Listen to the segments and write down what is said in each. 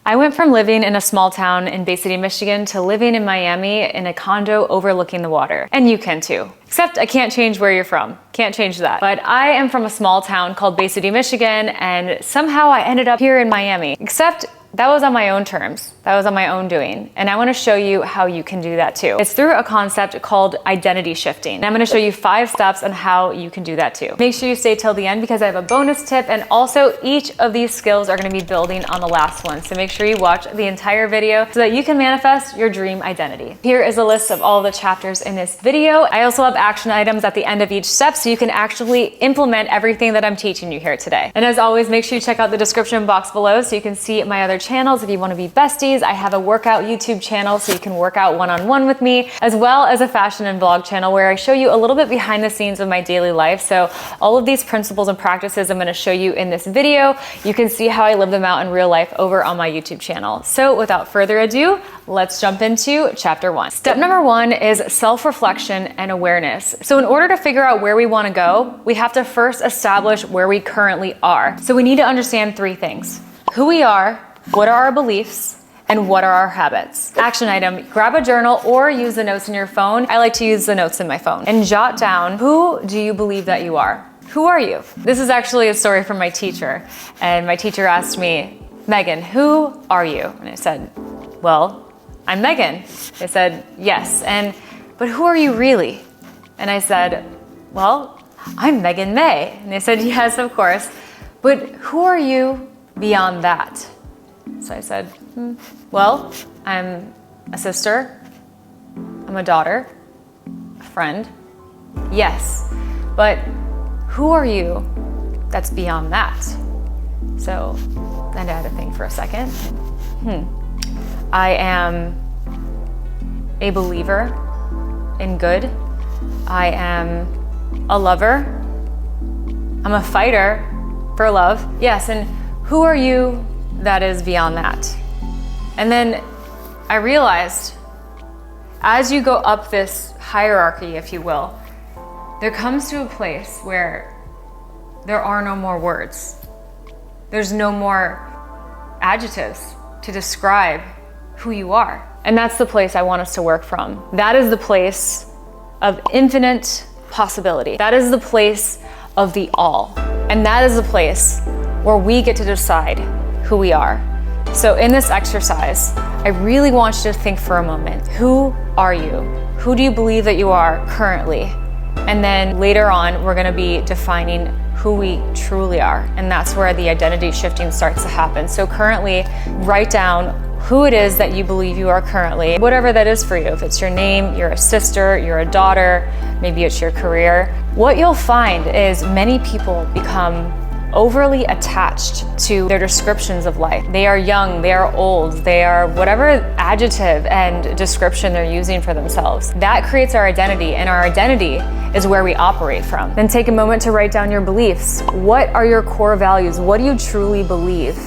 I went from living in a small town in Bay City, Michigan to living in Miami in a condo overlooking the water. And you can too. Except I can't change where you're from. Can't change that. But I am from a small town called Bay City, Michigan, and somehow I ended up here in Miami. Except that was on my own terms. That was on my own doing. And I want to show you how you can do that too. It's through a concept called identity shifting. And I'm going to show you 5 steps on how you can do that too. Make sure you stay till the end because I have a bonus tip, and also each of these skills are going to be building on the last one. So make sure you watch the entire video so that you can manifest your dream identity. Here is a list of all the chapters in this video. I also have action items at the end of each step so you can actually implement everything that I'm teaching you here today. And as always, make sure you check out the description box below so you can see my other channels if you want to be besties. I have a workout YouTube channel so you can work out one-on-one with me, as well as a fashion and vlog channel where I show you a little bit behind the scenes of my daily life. So all of these principles and practices I'm going to show you in this video, you can see how I live them out in real life over on my YouTube channel. So without further ado, let's jump into chapter 1. Step number 1 is self-reflection and awareness. So in order to figure out where we want to go, we have to first establish where we currently are. So we need to understand 3 things: who we are, what are our beliefs, and what are our habits. Action item: grab a journal or use the notes in your phone. I like to use the notes in my phone. And jot down, who do you believe that you are? Who are you? This is actually a story from my teacher. And my teacher asked me, Megan, who are you? And I said, well, I'm Megan. They said, yes. But who are you really? And I said, well, I'm Megan Mae. And they said, yes, of course. But who are you beyond that? So I said, well, I'm a sister, I'm a daughter, a friend, yes, but who are you that's beyond that? So then I had to think for a second. I am a believer in good. I am a lover. I'm a fighter for love. Yes, and who are you that is beyond that? And then I realized as you go up this hierarchy, if you will, there comes to a place where there are no more words. There's no more adjectives to describe who you are. And that's the place I want us to work from. That is the place of infinite possibility. That is the place of the all. And that is the place where we get to decide who we are. So in this exercise, I really want you to think for a moment. Who are you? Who do you believe that you are currently? And then later on, we're gonna be defining who we truly are. And that's where the identity shifting starts to happen. So currently, write down who it is that you believe you are currently, whatever that is for you. If it's your name, you're a sister, you're a daughter, maybe it's your career. What you'll find is many people become overly attached to their descriptions of life. They are young, they are old, they are whatever adjective and description they're using for themselves. That creates our identity, and our identity is where we operate from. Then take a moment to write down your beliefs. What are your core values? What do you truly believe?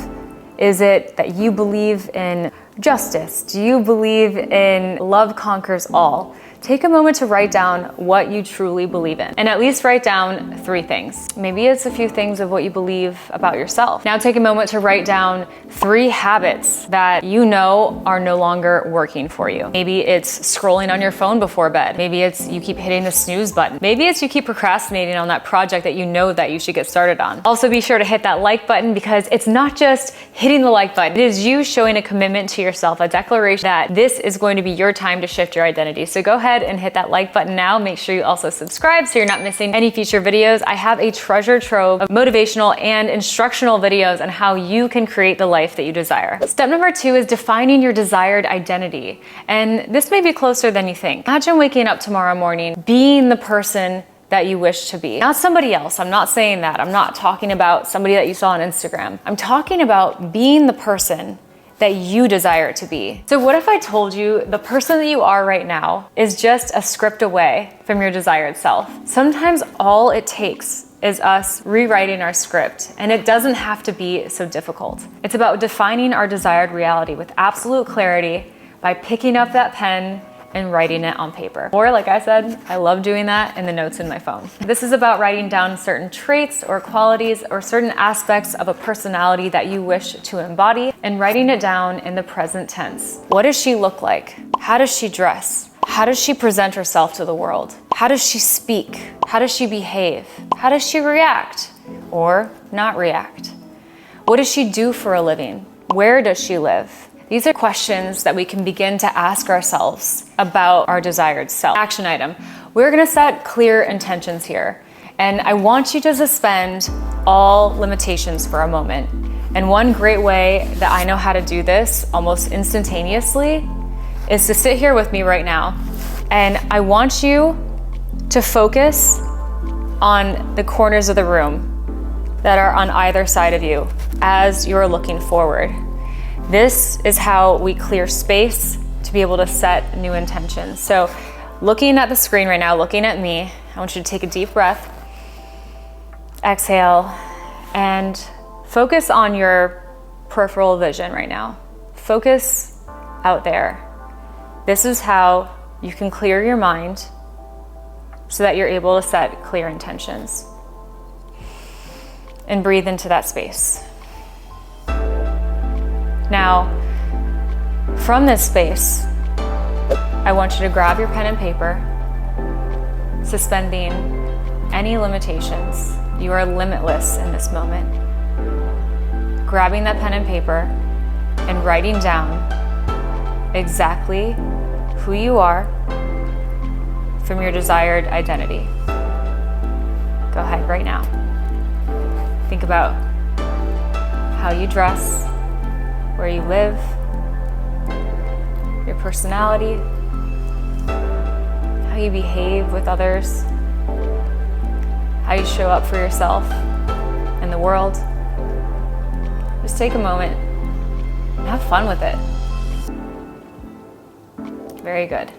Is it that you believe in justice? Do you believe in love conquers all? Take a moment to write down what you truly believe in, and at least write down 3 things. Maybe it's a few things of what you believe about yourself. Now take a moment to write down 3 habits that you know are no longer working for you. Maybe it's scrolling on your phone before bed. Maybe it's you keep hitting the snooze button. Maybe it's you keep procrastinating on that project that you know that you should get started on. Also be sure to hit that like button, because it's not just hitting the like button. It is you showing a commitment to yourself, a declaration that this is going to be your time to shift your identity. So go ahead and hit that like button now. Make sure you also subscribe so you're not missing any future videos. I have a treasure trove of motivational and instructional videos on how you can create the life that you desire. Step number 2 is defining your desired identity. And this may be closer than you think. Imagine waking up tomorrow morning being the person that you wish to be. Not somebody else. I'm not saying that. I'm not talking about somebody that you saw on Instagram. I'm talking about being the person that you desire to be. So what if I told you the person that you are right now is just a script away from your desired self? Sometimes all it takes is us rewriting our script, and it doesn't have to be so difficult. It's about defining our desired reality with absolute clarity by picking up that pen and writing it on paper. Or like I said, I love doing that in the notes in my phone. This is about writing down certain traits or qualities or certain aspects of a personality that you wish to embody and writing it down in the present tense. What does she look like? How does she dress? How does she present herself to the world? How does she speak? How does she behave? How does she react or not react? What does she do for a living? Where does she live? These are questions that we can begin to ask ourselves about our desired self. Action item. We're gonna set clear intentions here. And I want you to suspend all limitations for a moment. And one great way that I know how to do this almost instantaneously is to sit here with me right now. And I want you to focus on the corners of the room that are on either side of you as you're looking forward. This is how we clear space to be able to set new intentions. So looking at the screen right now, looking at me, I want you to take a deep breath, exhale, and focus on your peripheral vision right now. Focus out there. This is how you can clear your mind so that you're able to set clear intentions. And breathe into that space. Now, from this space, I want you to grab your pen and paper, suspending any limitations. You are limitless in this moment. Grabbing that pen and paper and writing down exactly who you are from your desired identity. Go ahead right now. Think about how you dress, where you live, your personality, how you behave with others, how you show up for yourself and the world. Just take a moment and have fun with it. Very good.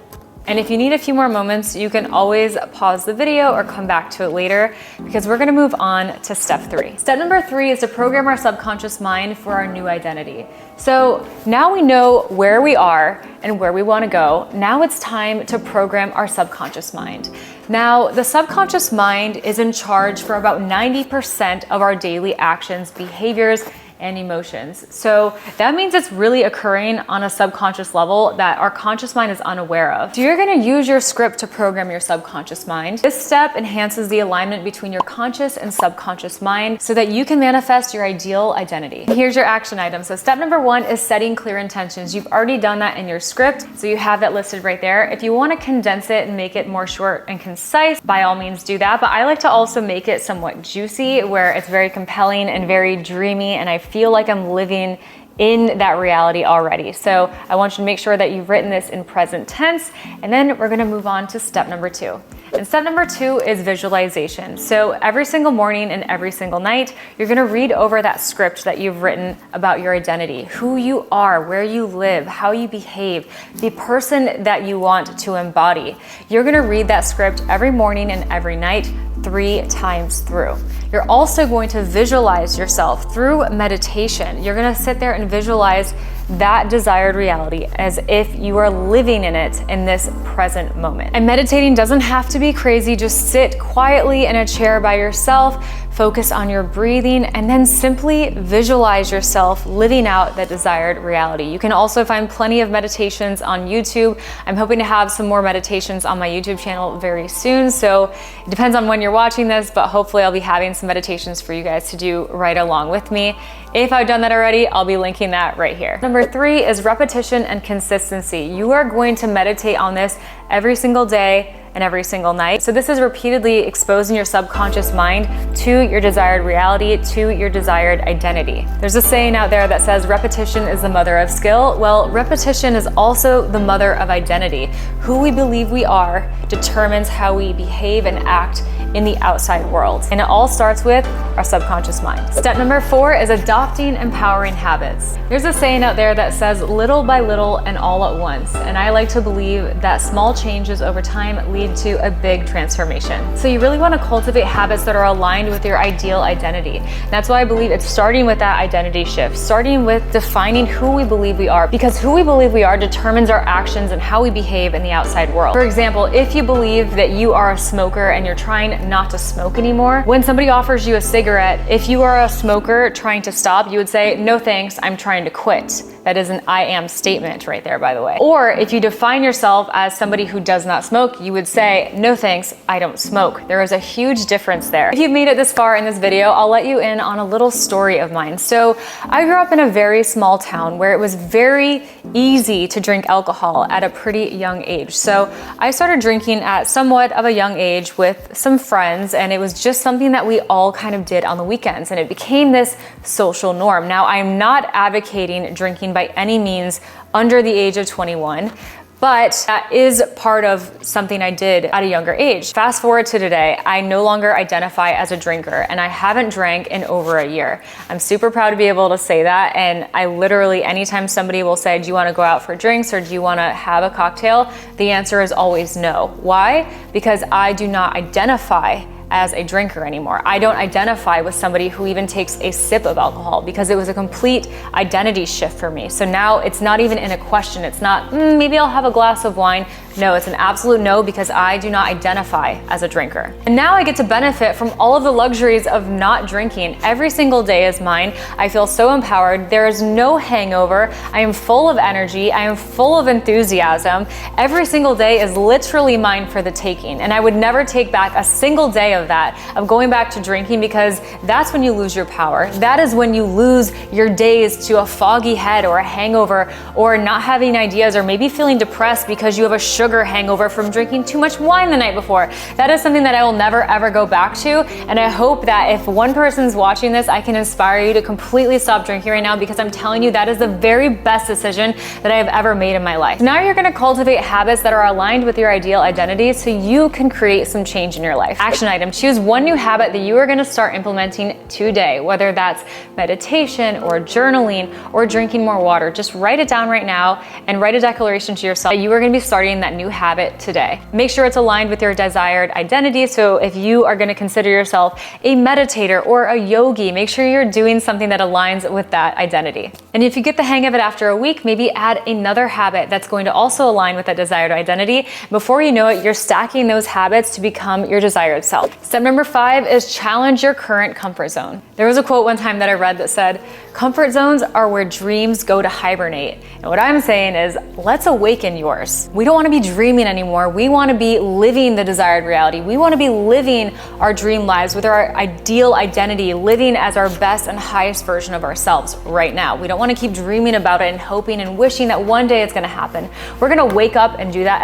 And if you need a few more moments, you can always pause the video or come back to it later because we're gonna move on to step 3. Step number 3 is to program our subconscious mind for our new identity. So now we know where we are and where we wanna go. Now it's time to program our subconscious mind. Now, the subconscious mind is in charge for about 90% of our daily actions, behaviors, and emotions. So that means it's really occurring on a subconscious level that our conscious mind is unaware of. So you're gonna use your script to program your subconscious mind. This step enhances the alignment between your conscious and subconscious mind so that you can manifest your ideal identity. Here's your action item. So step number 1 is setting clear intentions. You've already done that in your script, so you have that listed right there. If you wanna condense it and make it more short and concise, by all means do that. But I like to also make it somewhat juicy where it's very compelling and very dreamy and I feel like I'm living in that reality already. So I want you to make sure that you've written this in present tense, and then we're gonna move on to step number 2. And step number 2 is visualization. So every single morning and every single night, you're gonna read over that script that you've written about your identity, who you are, where you live, how you behave, the person that you want to embody. You're gonna read that script every morning and every night 3 times through. You're also going to visualize yourself through meditation. You're gonna sit there and visualize that desired reality as if you are living in it in this present moment. And meditating doesn't have to be crazy. Just sit quietly in a chair by yourself, focus on your breathing, and then simply visualize yourself living out that desired reality. You can also find plenty of meditations on YouTube. I'm hoping to have some more meditations on my YouTube channel very soon. So it depends on when you're watching this, but hopefully I'll be having some meditations for you guys to do right along with me. If I've done that already, I'll be linking that right here. Number 3 is repetition and consistency. You are going to meditate on this every single day and every single night. So this is repeatedly exposing your subconscious mind to your desired reality, to your desired identity. There's a saying out there that says repetition is the mother of skill. Well, repetition is also the mother of identity. Who we believe we are determines how we behave and act in the outside world. And it all starts with our subconscious mind. Step number 4 is adopting empowering habits. There's a saying out there that says little by little and all at once. And I like to believe that small changes over time lead lead to a big transformation. So you really want to cultivate habits that are aligned with your ideal identity. That's why I believe it's starting with that identity shift, starting with defining who we believe we are, because who we believe we are determines our actions and how we behave in the outside world. For example, if you believe that you are a smoker and you're trying not to smoke anymore, when somebody offers you a cigarette, if you are a smoker trying to stop, you would say, no thanks, I'm trying to quit. That is an I am statement right there, by the way. Or if you define yourself as somebody who does not smoke, you would say, no thanks, I don't smoke. There is a huge difference there. If you've made it this far in this video, I'll let you in on a little story of mine. So I grew up in a very small town where it was very easy to drink alcohol at a pretty young age. So I started drinking at somewhat of a young age with some friends, and it was just something that we all kind of did on the weekends, and it became this social norm. Now, I'm not advocating drinking by any means under the age of 21, but that is part of something I did at a younger age. Fast forward to today, I no longer identify as a drinker, and I haven't drank in over a year. I'm super proud to be able to say that, and I literally, anytime somebody will say, do you want to go out for drinks or do you want to have a cocktail? The answer is always no. Why? Because I do not identify as a drinker anymore. I don't identify with somebody who even takes a sip of alcohol, because it was a complete identity shift for me. So now it's not even in a question. It's not, maybe I'll have a glass of wine. No, it's an absolute no, because I do not identify as a drinker. And now I get to benefit from all of the luxuries of not drinking. Every single day is mine. I feel so empowered. There is no hangover. I am full of energy. I am full of enthusiasm. Every single day is literally mine for the taking. And I would never take back a single day of that, of going back to drinking, because that's when you lose your power. That is when you lose your days to a foggy head or a hangover, or not having ideas, or maybe feeling depressed because you have a sugar hangover from drinking too much wine the night before. That is something that I will never ever go back to, and I hope that if one person's watching this, I can inspire you to completely stop drinking right now, because I'm telling you that is the very best decision that I have ever made in my life. Now you're going to cultivate habits that are aligned with your ideal identity so you can create some change in your life. Action item: choose one new habit that you are going to start implementing today, whether that's meditation or journaling or drinking more water. Just write it down right now and write a declaration to yourself that you are going to be starting that new habit today. Make sure it's aligned with your desired identity. So if you are going to consider yourself a meditator or a yogi, make sure you're doing something that aligns with that identity. And if you get the hang of it after a week, maybe add another habit that's going to also align with that desired identity. Before you know it, you're stacking those habits to become your desired self. Step number 5 is challenge your current comfort zone. There was a quote one time that I read that said, comfort zones are where dreams go to hibernate. And what I'm saying is, let's awaken yours. We don't want to be dreaming anymore. We want to be living the desired reality. We want to be living our dream lives with our ideal identity, living as our best and highest version of ourselves right now. We don't want to keep dreaming about it and hoping and wishing that one day it's going to happen. We're going to wake up and do that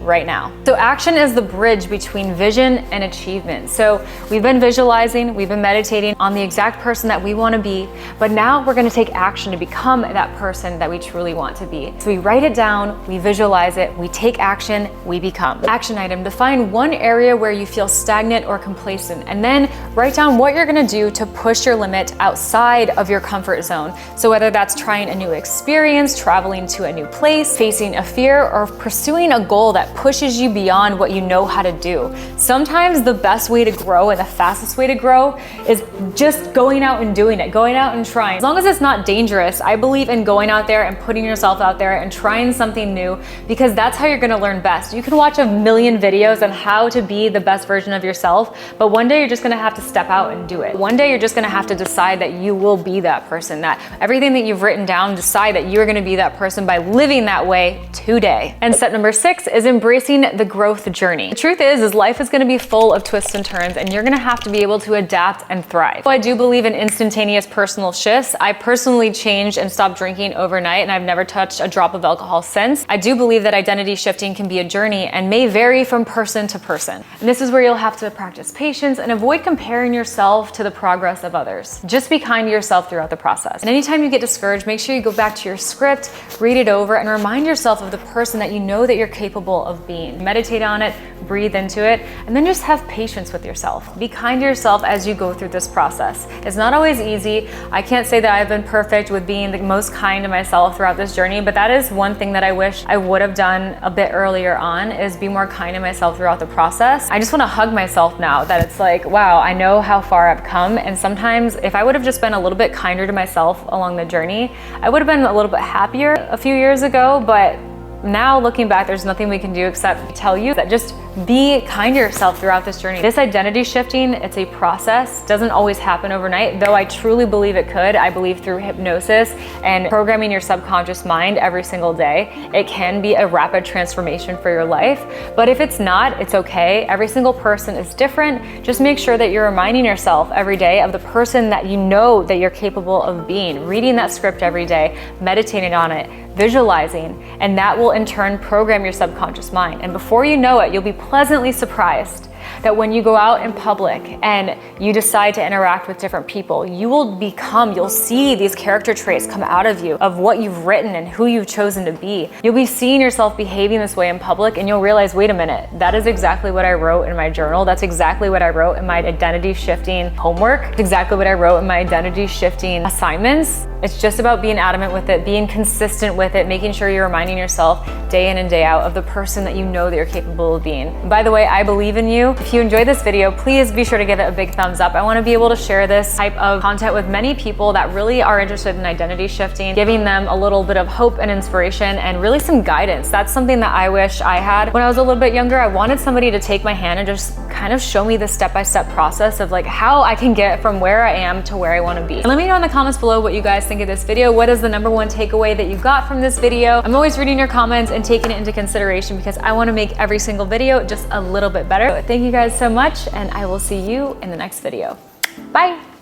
right now. So action is the bridge between vision and achievement. So we've been visualizing, we've been meditating on the exact person that we want to be, but now we're going to take action to become that person that we truly want to be. So we write it down, we visualize it, we take action, we become. Action item: define one area where you feel stagnant or complacent, and then write down what you're going to do to push your limit outside of your comfort zone. So whether that's trying a new experience, traveling to a new place, facing a fear, or pursuing a goal that pushes you beyond what you know how to do. Sometimes the best way to grow and the fastest way to grow is just going out and doing it, going out and trying. As long as it's not dangerous, I believe in going out there and putting yourself out there and trying something new, because that's how you're gonna learn best. You can watch a million videos on how to be the best version of yourself, but one day you're just gonna have to step out and do it. One day you're just gonna have to decide that you will be that person, that everything that you've written down, decide that you're gonna be that person by living that way today. And step number 6 is embracing the growth journey. The truth is life is going to be full of twists and turns, and you're going to have to be able to adapt and thrive. So I do believe in instantaneous personal shifts. I personally changed and stopped drinking overnight, and I've never touched a drop of alcohol since. I do believe that identity shifting can be a journey and may vary from person to person. And this is where you'll have to practice patience and avoid comparing yourself to the progress of others. Just be kind to yourself throughout the process. And anytime you get discouraged, make sure you go back to your script, read it over, and remind yourself of the person that you know that you're capable of of being. Meditate on it, breathe into it, and then just have patience with yourself. Be kind to yourself as you go through this process. It's not always easy. I can't say that I've been perfect with being the most kind to myself throughout this journey, but that is one thing that I wish I would have done a bit earlier on, is be more kind to myself throughout the process. I just want to hug myself now that it's like, wow, I know how far I've come. And sometimes if I would have just been a little bit kinder to myself along the journey, I would have been a little bit happier a few years ago. But now looking back, there's nothing we can do except tell you that just be kind to yourself throughout this journey. This identity shifting, it's a process. It doesn't always happen overnight, though I truly believe it could. I believe through hypnosis and programming your subconscious mind every single day, it can be a rapid transformation for your life. But if it's not, it's okay. Every single person is different. Just make sure that you're reminding yourself every day of the person that you know that you're capable of being, reading that script every day, meditating on it, visualizing, and that will in turn program your subconscious mind. And before you know it, you'll be pleasantly surprised that when you go out in public and you decide to interact with different people, you'll see these character traits come out of you, of what you've written and who you've chosen to be. You'll be seeing yourself behaving this way in public, and you'll realize, wait a minute, that is exactly what I wrote in my journal. That's exactly what I wrote in my identity shifting homework. It's exactly what I wrote in my identity shifting assignments. It's just about being adamant with it, being consistent with it, making sure you're reminding yourself day in and day out of the person that you know that you're capable of being. By the way, I believe in you. If you enjoyed this video, please be sure to give it a big thumbs up. I want to be able to share this type of content with many people that really are interested in identity shifting, giving them a little bit of hope and inspiration and really some guidance. That's something that I wish I had when I was a little bit younger. I wanted somebody to take my hand and just kind of show me the step-by-step process of like how I can get from where I am to where I want to be. And let me know in the comments below what you guys think of this video. What is the #1 takeaway that you got from this video? I'm always reading your comments and taking it into consideration because I want to make every single video just a little bit better. Thank you guys so much, and I will see you in the next video. Bye.